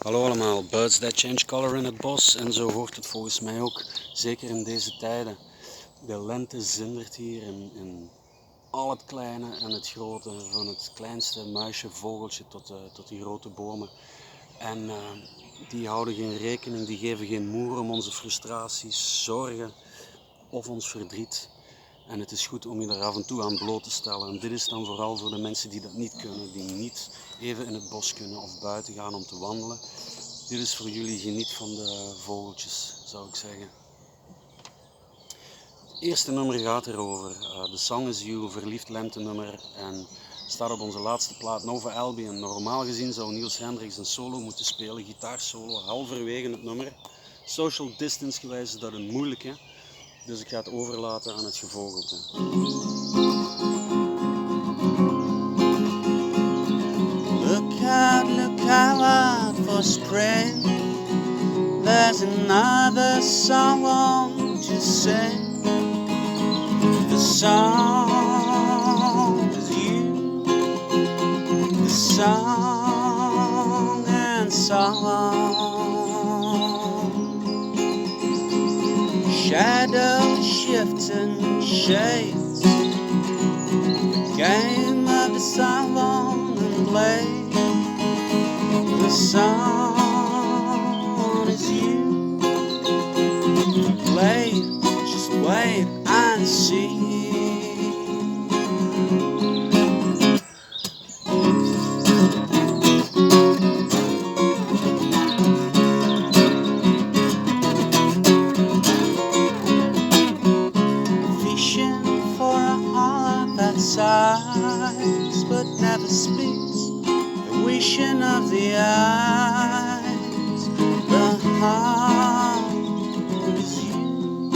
Hallo allemaal, birds that change color in het bos en zo hoort het volgens mij ook, zeker in deze tijden. De lente zindert hier in al het kleine en het grote, van het kleinste muisje, vogeltje tot die grote bomen. En die houden geen rekening, die geven geen moer om onze frustraties, zorgen of ons verdriet. En het is goed om je daar af en toe aan bloot te stellen. En dit is dan vooral voor de mensen die dat niet kunnen, die niet even in het bos kunnen of buiten gaan om te wandelen. Dit is voor jullie, geniet van de vogeltjes, zou ik zeggen. Het eerste nummer gaat erover. The Song is You, verliefd lentenummer. En staat op onze laatste plaat, Nova Albion. Normaal gezien zou Niels Hendricks een solo moeten spelen, gitaarsolo, halverwege het nummer. Social distance gewijs is dat een moeilijke. Dus ik ga het overlaten aan het gevogelte. Look out for spring. There's another song to sing. The song is you. The song and song. Shadows shifting shades. The game of the song and play. The song is you. Play, just wait and see. Fishing for a heart that sighs but never speaks. The wishing of the eyes, the heart is you.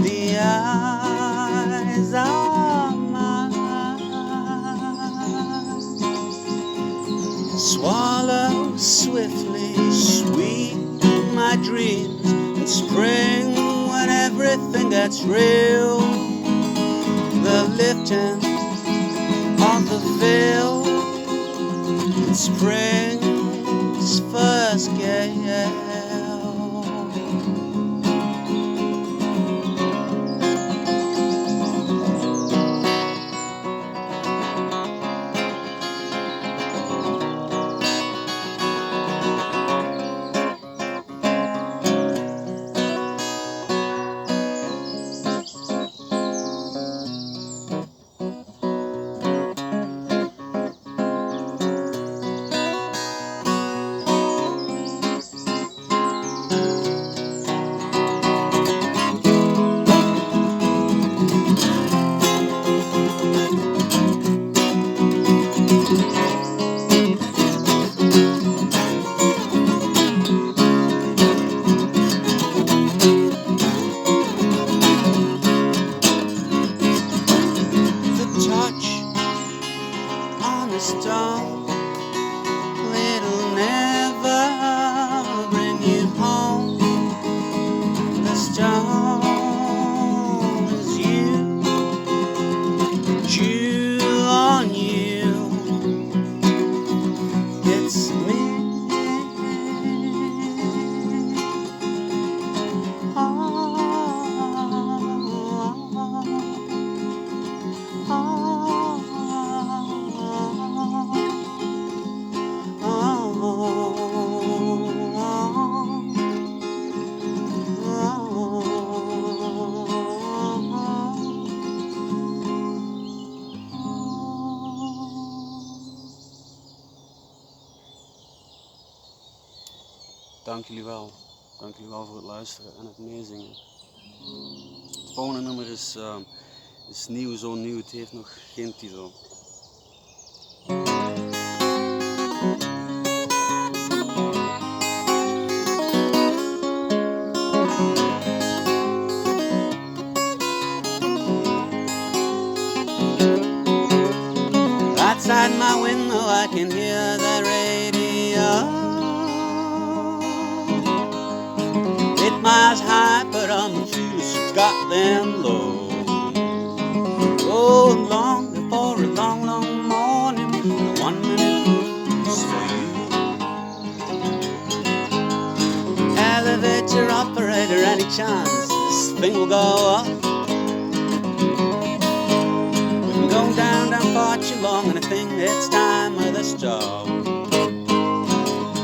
The eyes are mine. Swallow swiftly, sweet my dreams in spring when everything gets real. The lifting of the veil. Spring's first gale. Stone, little never bring you home. The stone is you, jewel on you. It's me. Dank jullie wel. Dank jullie wel voor het luisteren en het meezingen. Het volgende nummer is nieuw, zo nieuw. Het heeft nog geen titel. Outside my window I can hear the radio. 8 miles high, but on the fuse got them low. Going long before a long, long morning. 1 minute blues for you. thing will go up. We've been going down far too long, and I think it's time for this job.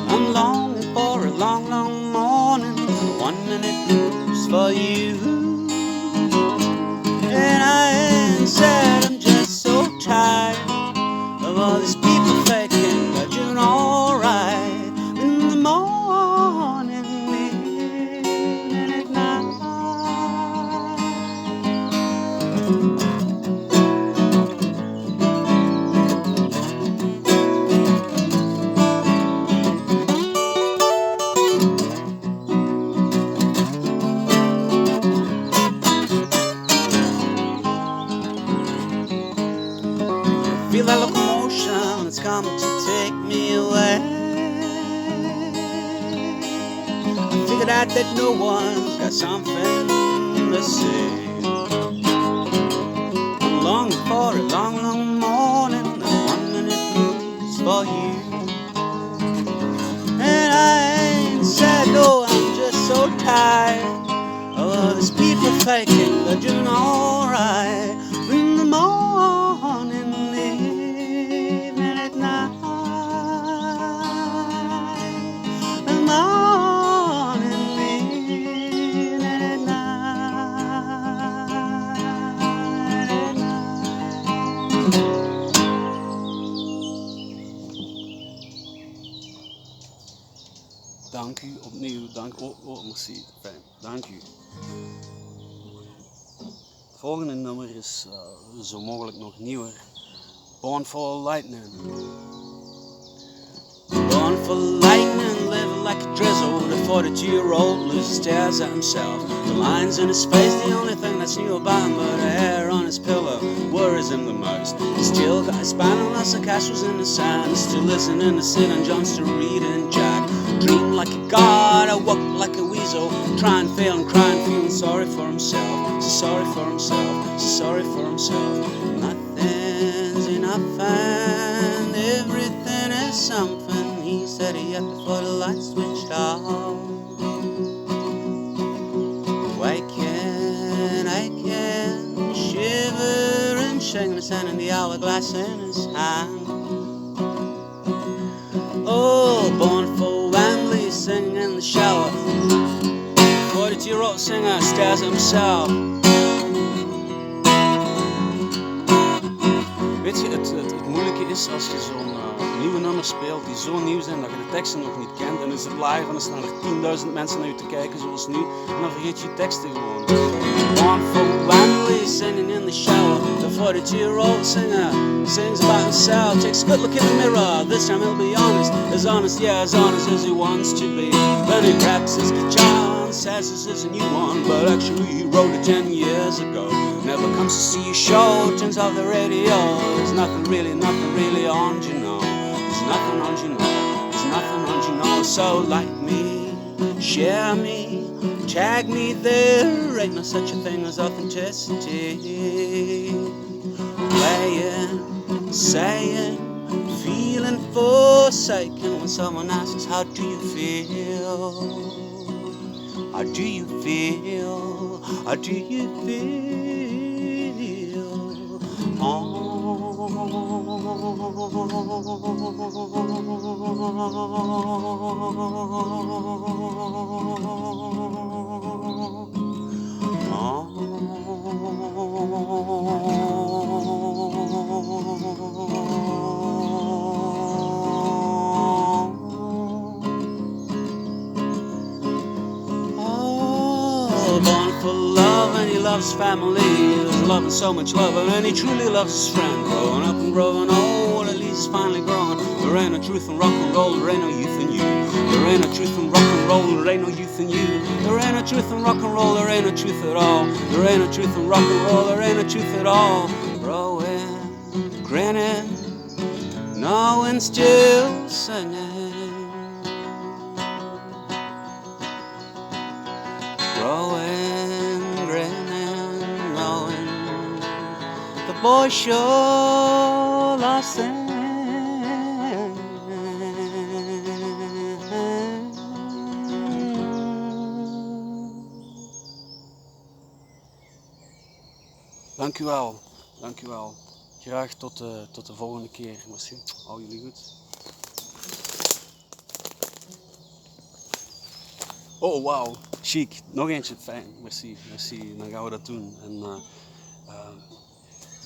I'm longing for a long, long morning, 1 minute blues for you. And I ain't said I'm just so tired of all these people faking they're doing alright in the morning, evening, at night. Feel that locomotion that's come to take me away. I figured out that no one's got something to say. I'm longing for a long, long morning, and 1 minute blues for you. And I ain't sad, no, I'm just so tired of all these people faking they're doing alright in the morning, evening, at night. The morning, evening, at night, at night. Dank u opnieuw, merci, fijn, dank u. Het volgende nummer is zo mogelijk nog nieuwer. Born for Lightning. Born for lightning, living like a drizzle. The 42-year-old loser stares at himself. The lines in his face, the only thing that's new about him, but the hair on his pillow worries him the most. He's still got his spinal, lots of castles in the sand. Still listening to Sid and John, still reading Jack. Dream like a god, I walk like a weasel. Trying, failing, crying, feeling sorry for himself. So sorry for himself, so sorry for himself. Nothing's enough and everything is something. He said he had before the light switched off. Waking, aching, shivering, shaking his hand in the hourglass in his hand. Oh, born for Wembley, singing in the shower. 42-year-old singer stares at himself. Weet je, het moeilijke is als je zo'n nieuwe nummer speelt die zo nieuw zijn dat je de teksten nog niet kent. Dan is het live en dan staan er 10.000 mensen naar je te kijken zoals nu. En dan vergeet je je teksten gewoon. Born for Wembley, singing in the shower. The 42-year-old singer sings about himself. Takes a good look in the mirror. This time he'll be honest, yeah, as honest as he wants to be. Then he grabs his guitar and says this is a new one, but actually he wrote it 10 years ago. Never comes to see a show, turns off the radio. There's nothing really on, you know. There's nothing on, you know. There's nothing on, you know. So like me, share me, tag me. There ain't no such a thing as authenticity. Playing, saying, feeling forsaken when someone asks, how do you feel? How do you feel? How do you feel? Oh. Born for love and he loves family. There's love and so much love, and he truly loves his friend. Growing up and growing old, at least he's finally growing. There ain't no truth in rock and roll, there ain't no youth in you. There ain't no truth in rock and roll, there ain't no youth in you. There ain't no truth in rock and roll, there ain't no truth at all. There ain't no truth in rock and roll, there ain't no truth at all. Growing, grinning, knowing, still singing. Growing, grinning, knowing the boy sure lost him. Dank u wel. Dank u wel. Graag tot de volgende keer. Merci. Hou jullie goed. Oh, wauw. Chic. Nog eentje. Fijn. Merci. Merci. Dan gaan we dat doen. En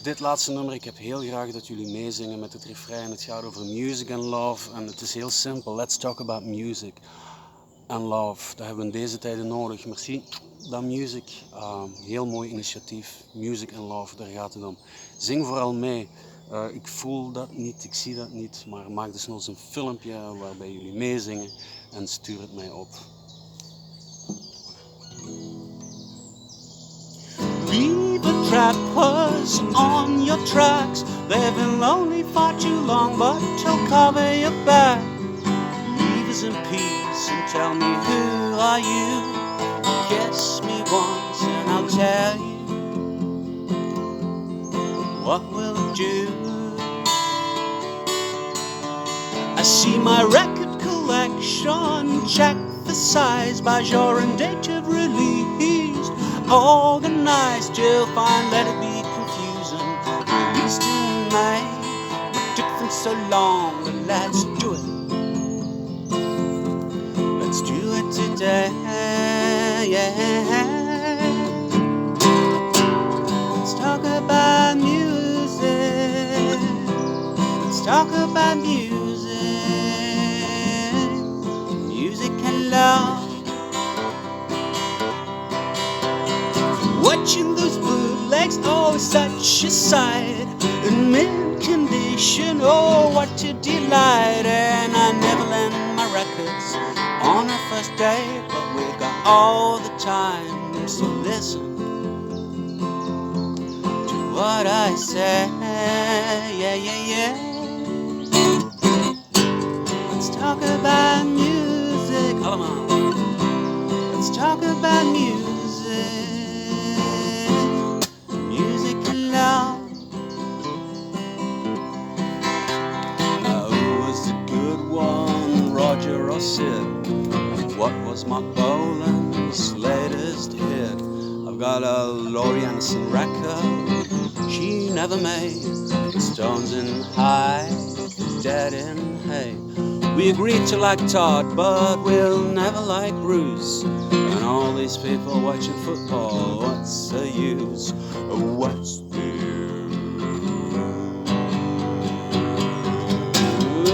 dit laatste nummer, ik heb heel graag dat jullie meezingen met het refrein. Het gaat over music and love. En het is heel simpel. Let's talk about music and love. Dat hebben we in deze tijden nodig. Merci. Dat music. Heel mooi initiatief. Music and love, daar gaat het om. Zing vooral mee. Ik voel dat niet, ik zie dat niet. Maar maak dus nog eens een filmpje waarbij jullie meezingen. En stuur het mij op. Beaver trappers on your tracks. They've been lonely for too long, but they'll cover your back. Leave us in peace and tell me, who are you? Kiss me once and I'll tell you what will it do. I see my record collection, check the size by genre and date of release. Organized, you'll find let it be confusing. Released in May, what took them so long? But let's do it. Let's do it today. Let's talk about music. Let's talk about music. Music and love. Watching those bootlegs, oh, such a sight. In mint condition, oh, what a delight. And I never lend my records on our first date, but we got all the time. So listen to what I say. Let's talk about music. Allemaal. Let's talk about music. Roger or Sid? What was Mark Bolan's latest hit? I've got a Laurie Anderson record she never made. The Stones in high, Dead in hay. We agreed to like Todd, but we'll never like Bruce. And all these people watching football, what's the use? What's the use?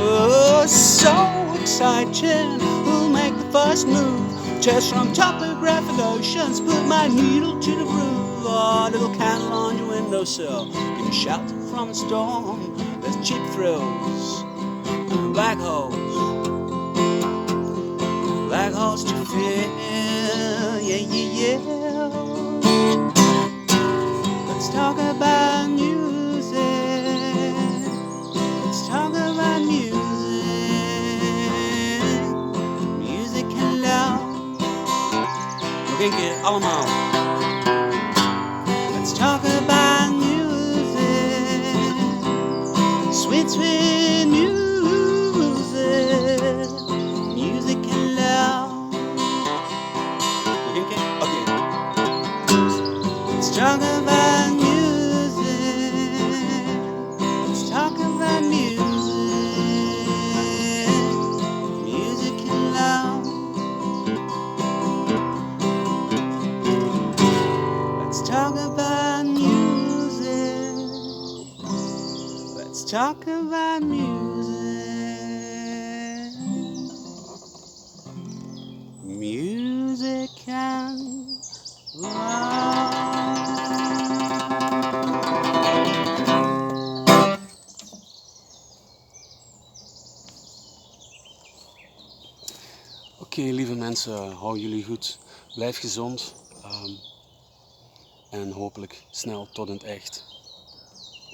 Oh, so exciting, who'll make the first move? Chest from topographic oceans, put my needle to the groove. Oh, little candle on your windowsill, give me shelter from the storm. There's cheap thrills, black holes to fill. Let's talk about music. Let's talk about music. Allemaal. Let's talk about music, sweet, sweet music, music and love. Okay. Let's talk about music. Let's talk about music, music and love. Let's talk about music. Let's talk about music. Music and love. Oké, lieve mensen, hou jullie goed. Blijf gezond. En hopelijk snel tot in het echt.